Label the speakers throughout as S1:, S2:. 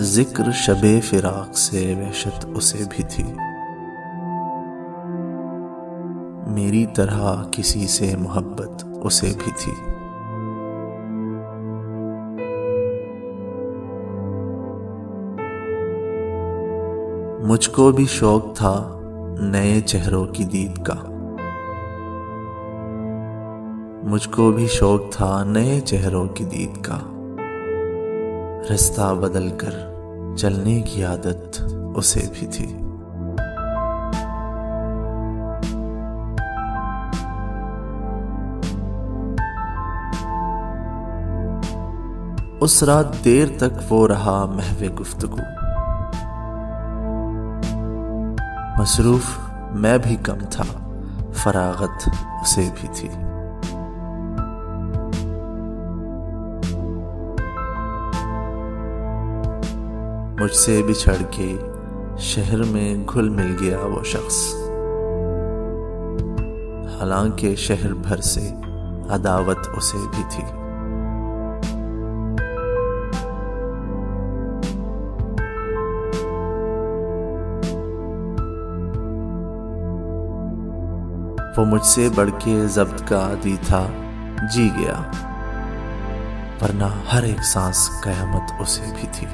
S1: जिक्र शबे फिराक से वहशत उसे भी थी, मेरी तरह किसी से मोहब्बत उसे भी थी। मुझको भी शौक था नए चेहरों की दीद का, मुझको भी शौक था नए चेहरों की दीद का। रास्ता बदल कर चलने की आदत उसे भी थी। उस रात देर तक वो रहा महवे गुफ्तगू, मसरूफ मैं भी कम था, फरागत उसे भी थी। मुझसे बिछड़ के शहर में घुल मिल गया वो शख्स, हालांकि शहर भर से अदावत उसे भी थी। वो मुझसे बढ़ के ज़ब्त का आदी था, जी गया, वरना हर एक सांस कयामत उसे भी थी।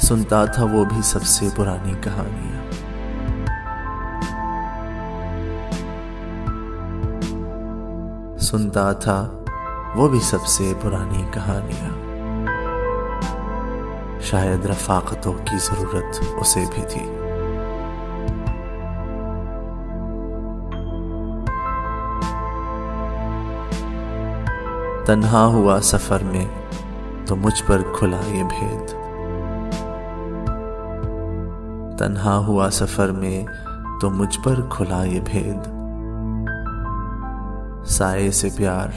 S1: सुनता था वो भी सबसे पुरानी कहानियां, सुनता था वो भी सबसे पुरानी कहानियां। शायद रफाकतों की जरूरत उसे भी थी। तन्हा हुआ सफर में तो मुझ पर खुला ये भेद, तन्हा हुआ सफर में तो मुझ पर खुला ये भेद। साए से प्यार,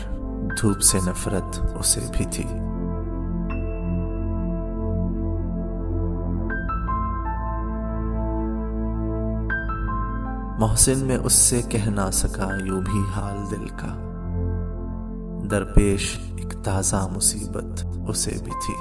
S1: धूप से नफरत उसे भी थी। मोहसिन में उससे कह ना सका यूं भी हाल दिल का, दरपेश एक ताजा मुसीबत उसे भी थी।